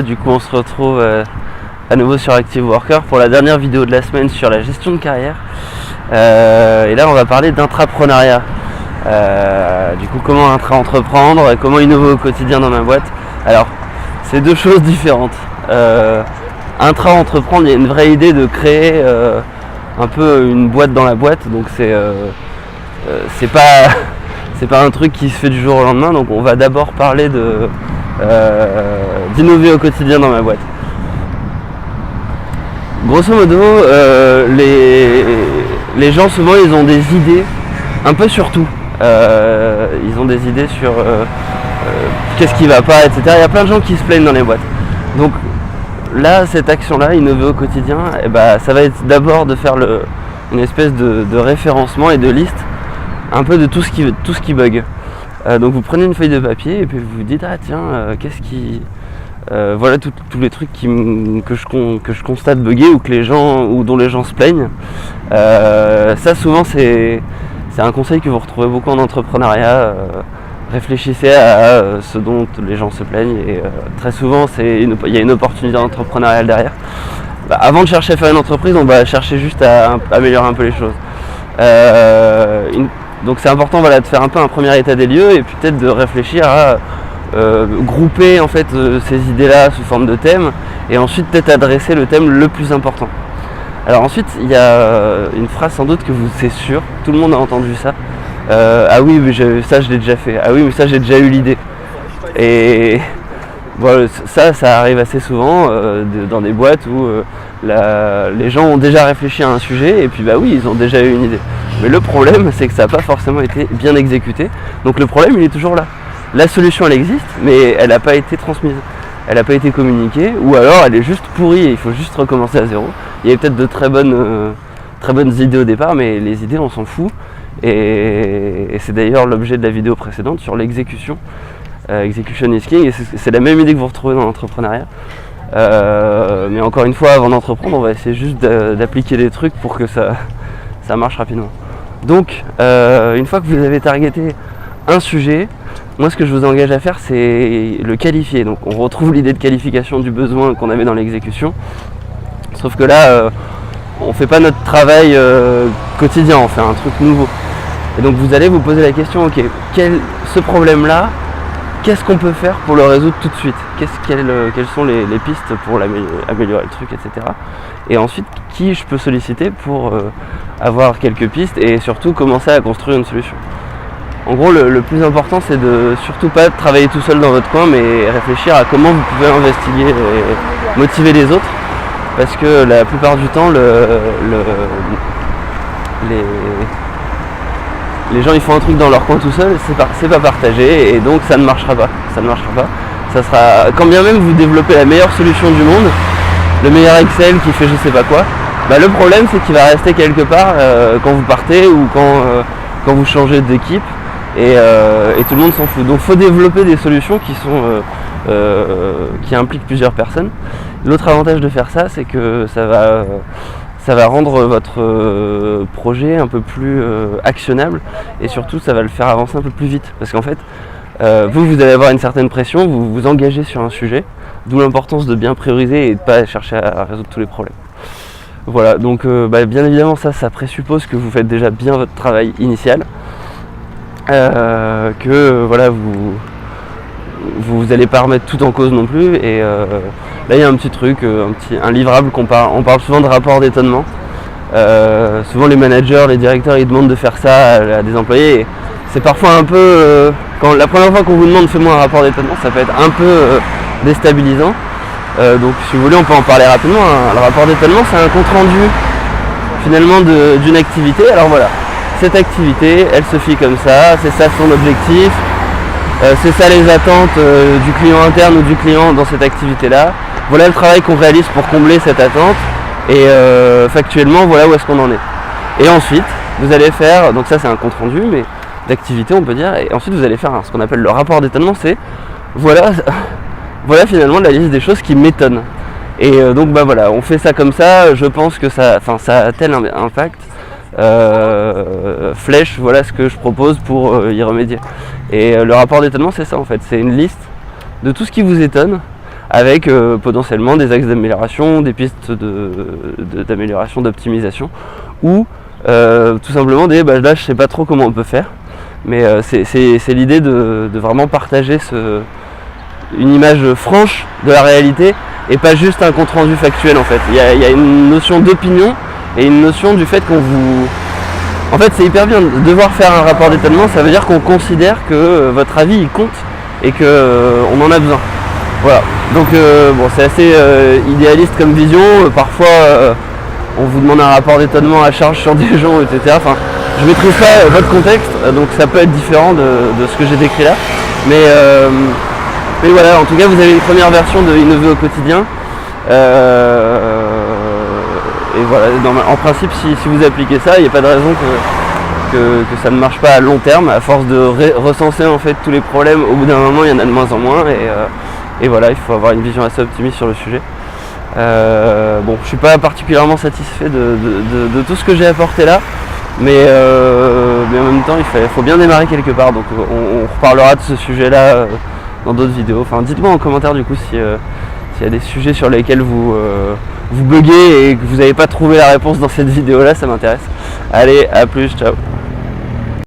du coup on se retrouve à nouveau sur Active Worker pour la dernière vidéo de la semaine sur la gestion de carrière. Et là on va parler d'intrapreneuriat. Du coup comment intra-entreprendre, comment innover au quotidien dans ma boîte. Alors c'est deux choses différentes. Intra-entreprendre, il y a une vraie idée de créer un peu une boîte dans la boîte, donc c'est pas un truc qui se fait du jour au lendemain, donc on va d'abord parler d'innover au quotidien dans ma boîte. Grosso modo, les gens souvent ils ont des idées un peu sur tout. Ils ont des idées sur qu'est-ce qui va pas, etc. Il y a plein de gens qui se plaignent dans les boîtes. Donc là, cette action-là, innover au quotidien, ça va être d'abord de faire une espèce de référencement et de liste un peu de tout ce qui bug. Donc vous prenez une feuille de papier et puis vous vous dites qu'est-ce qui voilà tous les trucs que je constate bugger ou dont les gens se plaignent. Ça souvent c'est un conseil que vous retrouvez beaucoup en entrepreneuriat. Réfléchissez à ce dont les gens se plaignent et très souvent il y a une opportunité entrepreneuriale derrière. Avant de chercher à faire une entreprise, on va chercher juste à améliorer un peu les choses. Donc c'est important de faire un peu un premier état des lieux et puis peut-être de réfléchir à grouper en fait ces idées-là sous forme de thème et ensuite peut-être adresser le thème le plus important. Alors ensuite il y a une phrase sans doute c'est sûr, tout le monde a entendu ça. Ah oui mais ça je l'ai déjà fait, ah oui mais ça j'ai déjà eu l'idée. Et voilà, ça arrive assez souvent dans des boîtes où les gens ont déjà réfléchi à un sujet et puis oui ils ont déjà eu une idée. Mais le problème c'est que ça n'a pas forcément été bien exécuté, donc le problème il est toujours là. La solution elle existe mais elle n'a pas été transmise, elle n'a pas été communiquée ou alors elle est juste pourrie et il faut juste recommencer à zéro. Il y avait peut-être de très bonnes idées au départ mais les idées on s'en fout et c'est d'ailleurs l'objet de la vidéo précédente sur l'exécution. Execution is king, et c'est la même idée que vous retrouvez dans l'entrepreneuriat. Mais encore une fois, avant d'entreprendre, on va essayer juste d'appliquer des trucs pour que ça marche rapidement. Donc, une fois que vous avez targeté un sujet, moi ce que je vous engage à faire, c'est le qualifier. Donc on retrouve l'idée de qualification du besoin qu'on avait dans l'exécution. Sauf que là, on ne fait pas notre travail quotidien, on fait un truc nouveau. Et donc vous allez vous poser la question, ok, ce problème-là, qu'est-ce qu'on peut faire pour le résoudre tout de suite? Quelles sont les pistes pour améliorer le truc, etc. Et ensuite, qui je peux solliciter pour avoir quelques pistes et surtout commencer à construire une solution. En gros, le plus important, c'est de surtout pas travailler tout seul dans votre coin, mais réfléchir à comment vous pouvez investiguer et motiver les autres. Parce que la plupart du temps, les gens ils font un truc dans leur coin tout seul, c'est pas partagé et donc ça ne marchera pas. Ça sera, quand bien même vous développez la meilleure solution du monde, le meilleur Excel qui fait je sais pas quoi, le problème c'est qu'il va rester quelque part quand vous partez ou quand vous changez d'équipe et tout le monde s'en fout. Donc il faut développer des solutions qui impliquent plusieurs personnes. L'autre avantage de faire ça, c'est que ça va rendre votre projet un peu plus actionnable et surtout ça va le faire avancer un peu plus vite parce qu'en fait vous allez avoir une certaine pression, vous vous engagez sur un sujet, d'où l'importance de bien prioriser et de ne pas chercher à résoudre tous les problèmes. Voilà, donc bien évidemment ça présuppose que vous faites déjà bien votre travail initial, que voilà vous n'allez pas remettre tout en cause non plus et là il y a un petit truc, un livrable on parle souvent de rapport d'étonnement. Souvent les managers, les directeurs ils demandent de faire ça à des employés et c'est parfois un peu, quand la première fois qu'on vous demande fais-moi un rapport d'étonnement, ça peut être un peu déstabilisant. Donc si vous voulez on peut en parler rapidement. Le rapport d'étonnement c'est un compte rendu finalement d'une activité. Alors voilà, cette activité elle se fait comme ça, c'est ça son objectif. C'est ça les attentes du client interne ou du client dans cette activité-là. Voilà le travail qu'on réalise pour combler cette attente et factuellement voilà où est-ce qu'on en est. Et ensuite vous allez faire, donc ça c'est un compte rendu mais d'activité on peut dire, et ensuite vous allez faire ce qu'on appelle le rapport d'étonnement, c'est voilà finalement la liste des choses qui m'étonnent. Et donc voilà, on fait ça comme ça, je pense que ça a tel impact. Flèche, voilà ce que je propose pour y remédier. Et le rapport d'étonnement c'est ça en fait, c'est une liste de tout ce qui vous étonne avec potentiellement des axes d'amélioration, des pistes d'amélioration, d'optimisation, ou tout simplement là je sais pas trop comment on peut faire, mais c'est l'idée de vraiment partager une image franche de la réalité et pas juste un compte rendu factuel en fait. Il y a une notion d'opinion et une notion du fait qu'on vous... En fait c'est hyper bien de devoir faire un rapport d'étonnement, ça veut dire qu'on considère que votre avis il compte et qu'on en a besoin. Voilà, donc bon, c'est assez idéaliste comme vision, parfois on vous demande un rapport d'étonnement à charge sur des gens, etc. Enfin, je maîtrise pas votre contexte, donc ça peut être différent de ce que j'ai décrit là, mais voilà, en tout cas vous avez une première version de Innover au quotidien, et voilà, en principe si vous appliquez ça, il n'y a pas de raison que ça ne marche pas à long terme, à force de recenser en fait tous les problèmes, au bout d'un moment il y en a de moins en moins, et voilà, il faut avoir une vision assez optimiste sur le sujet. Bon, je suis pas particulièrement satisfait de tout ce que j'ai apporté là, mais en même temps il faut bien démarrer quelque part, donc on reparlera de ce sujet là dans d'autres vidéos. Enfin, dites-moi en commentaire du coup s'il y a des sujets sur lesquels vous buguez et que vous n'avez pas trouvé la réponse dans cette vidéo là, ça m'intéresse. Allez, à plus, ciao.